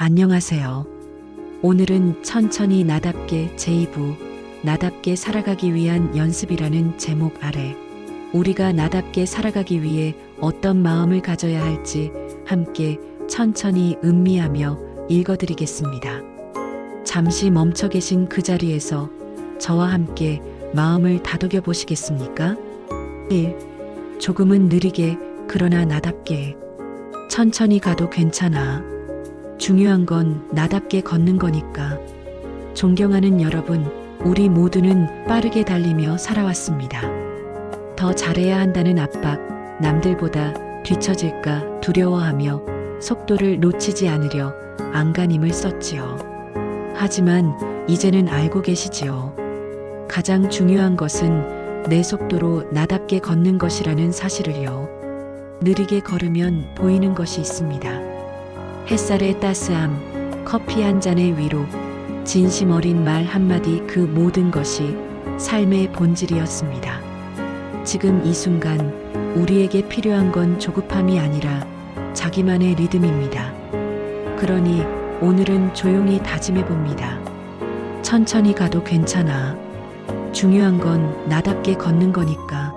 안녕하세요. 오늘은 천천히 나답게 제2부 나답게 살아가기 위한 연습이라는 제목 아래 우리가 나답게 살아가기 위해 어떤 마음을 가져야 할지 함께 천천히 음미하며 읽어드리겠습니다. 잠시 멈춰 계신 그 자리에서 저와 함께 마음을 다독여 보시겠습니까? 1. 조금은 느리게 그러나 나답게. 천천히 가도 괜찮아. 중요한 건 나답게 걷는 거니까. 존경하는 여러분, 우리 모두는 빠르게 달리며 살아왔습니다. 더 잘해야 한다는 압박, 남들보다 뒤처질까 두려워하며 속도를 놓치지 않으려 안간힘을 썼지요. 하지만 이제는 알고 계시지요. 가장 중요한 것은 내 속도로 나답게 걷는 것이라는 사실을요. 느리게 걸으면 보이는 것이 있습니다. 햇살의 따스함, 커피 한 잔의 위로, 진심 어린 말 한마디 그 모든 것이 삶의 본질이었습니다. 지금 이 순간 우리에게 필요한 건 조급함이 아니라 자기만의 리듬입니다. 그러니 오늘은 조용히 다짐해 봅니다. 천천히 가도 괜찮아. 중요한 건 나답게 걷는 거니까.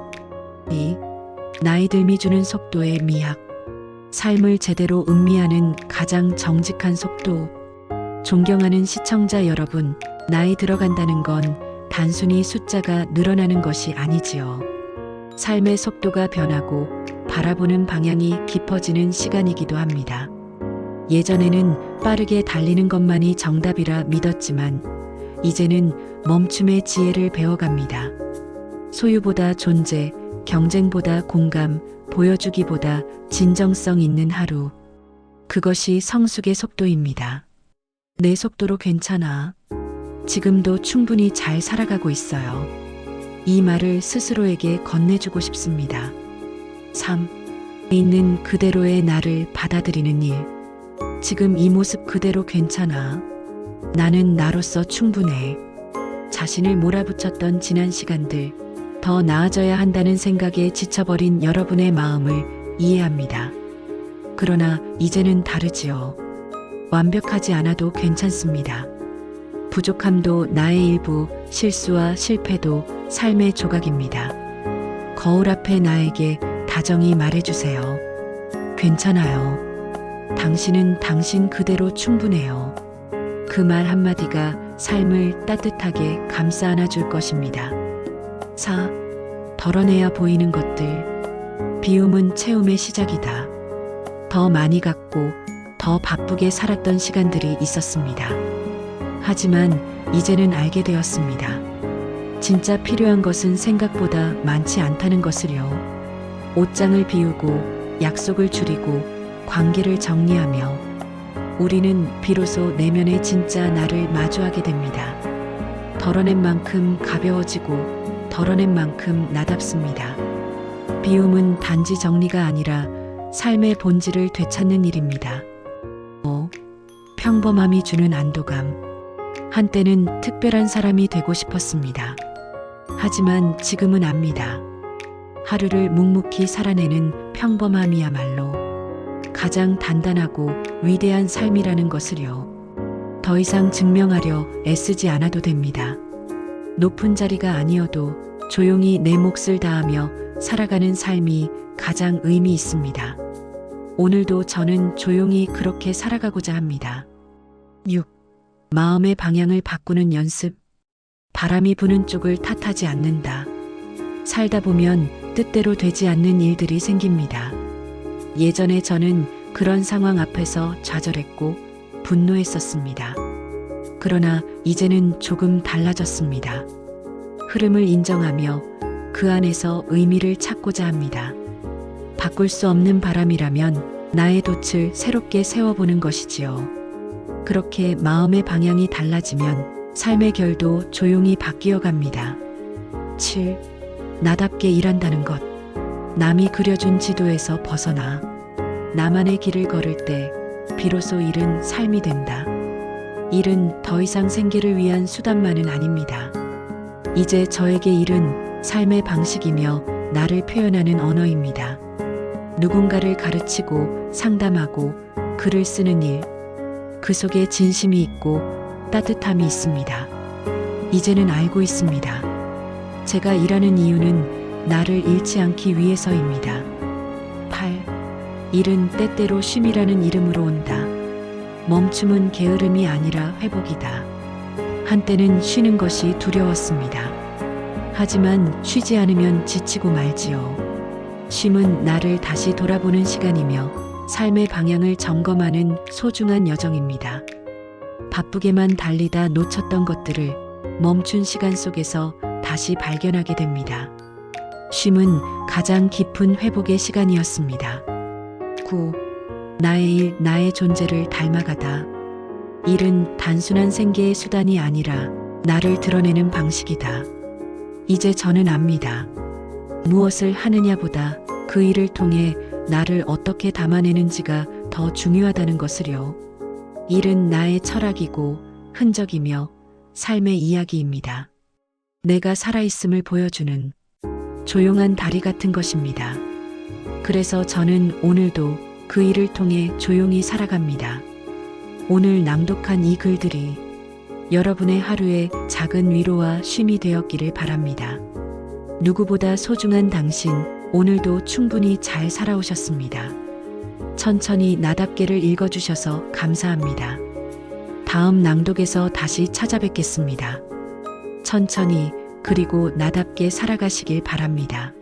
2. 나이 들미 주는 속도의 미학. 삶을 제대로 음미하는 가장 정직한 속도. 존경하는 시청자 여러분, 나이 들어간다는 건 단순히 숫자가 늘어나는 것이 아니지요. 삶의 속도가 변하고 바라보는 방향이 깊어지는 시간이기도 합니다. 예전에는 빠르게 달리는 것만이 정답이라 믿었지만 이제는 멈춤의 지혜를 배워갑니다. 소유보다 존재, 경쟁보다 공감, 보여주기보다 진정성 있는 하루. 그것이 성숙의 속도입니다. 내 속도로 괜찮아. 지금도 충분히 잘 살아가고 있어요. 이 말을 스스로에게 건네주고 싶습니다. 3. 있는 그대로의 나를 받아들이는 일. 지금 이 모습 그대로 괜찮아. 나는 나로서 충분해. 자신을 몰아붙였던 지난 시간들, 더 나아져야 한다는 생각에 지쳐버린 여러분의 마음을 이해합니다. 그러나 이제는 다르지요. 완벽하지 않아도 괜찮습니다. 부족함도 나의 일부, 실수와 실패도 삶의 조각입니다. 거울 앞에 나에게 다정히 말해주세요. 괜찮아요. 당신은 당신 그대로 충분해요. 그 말 한마디가 삶을 따뜻하게 감싸 안아줄 것입니다. 4. 덜어내야 보이는 것들. 비움은 채움의 시작이다. 더 많이 갖고 더 바쁘게 살았던 시간들이 있었습니다. 하지만 이제는 알게 되었습니다. 진짜 필요한 것은 생각보다 많지 않다는 것을요. 옷장을 비우고 약속을 줄이고 관계를 정리하며 우리는 비로소 내면의 진짜 나를 마주하게 됩니다. 덜어낸 만큼 가벼워지고 덜어낸 만큼 나답습니다. 비움은 단지 정리가 아니라 삶의 본질을 되찾는 일입니다. 5. 평범함이 주는 안도감. 한때는 특별한 사람이 되고 싶었습니다. 하지만 지금은 압니다. 하루를 묵묵히 살아내는 평범함이야말로 가장 단단하고 위대한 삶이라는 것을요. 더 이상 증명하려 애쓰지 않아도 됩니다. 높은 자리가 아니어도 조용히 내 몫을 다하며 살아가는 삶이 가장 의미 있습니다. 오늘도 저는 조용히 그렇게 살아가고자 합니다. 6. 마음의 방향을 바꾸는 연습. 바람이 부는 쪽을 탓하지 않는다. 살다 보면 뜻대로 되지 않는 일들이 생깁니다. 예전에 저는 그런 상황 앞에서 좌절했고 분노했었습니다. 그러나 이제는 조금 달라졌습니다. 흐름을 인정하며 그 안에서 의미를 찾고자 합니다. 바꿀 수 없는 바람이라면 나의 돛을 새롭게 세워보는 것이지요. 그렇게 마음의 방향이 달라지면 삶의 결도 조용히 바뀌어 갑니다. 7. 나답게 일한다는 것. 남이 그려준 지도에서 벗어나 나만의 길을 걸을 때 비로소 일은 삶이 된다. 일은 더 이상 생계를 위한 수단만은 아닙니다. 이제 저에게 일은 삶의 방식이며 나를 표현하는 언어입니다. 누군가를 가르치고 상담하고 글을 쓰는 일, 그 속에 진심이 있고 따뜻함이 있습니다. 이제는 알고 있습니다. 제가 일하는 이유는 나를 잃지 않기 위해서입니다. 8. 일은 때때로 쉼이라는 이름으로 온다. 멈춤은 게으름이 아니라 회복이다. 한때는 쉬는 것이 두려웠습니다. 하지만 쉬지 않으면 지치고 말지요. 쉼은 나를 다시 돌아보는 시간이며 삶의 방향을 점검하는 소중한 여정입니다. 바쁘게만 달리다 놓쳤던 것들을 멈춘 시간 속에서 다시 발견하게 됩니다. 쉼은 가장 깊은 회복의 시간이었습니다. 9. 나의 일, 나의 존재를 닮아가다. 일은 단순한 생계의 수단이 아니라 나를 드러내는 방식이다. 이제 저는 압니다. 무엇을 하느냐보다 그 일을 통해 나를 어떻게 담아내는지가 더 중요하다는 것을요. 일은 나의 철학이고 흔적이며 삶의 이야기입니다. 내가 살아있음을 보여주는 조용한 다리 같은 것입니다. 그래서 저는 오늘도 그 일을 통해 조용히 살아갑니다. 오늘 낭독한 이 글들이 여러분의 하루에 작은 위로와 쉼이 되었기를 바랍니다. 누구보다 소중한 당신, 오늘도 충분히 잘 살아오셨습니다. 천천히 나답게를 읽어주셔서 감사합니다. 다음 낭독에서 다시 찾아뵙겠습니다. 천천히 그리고 나답게 살아가시길 바랍니다.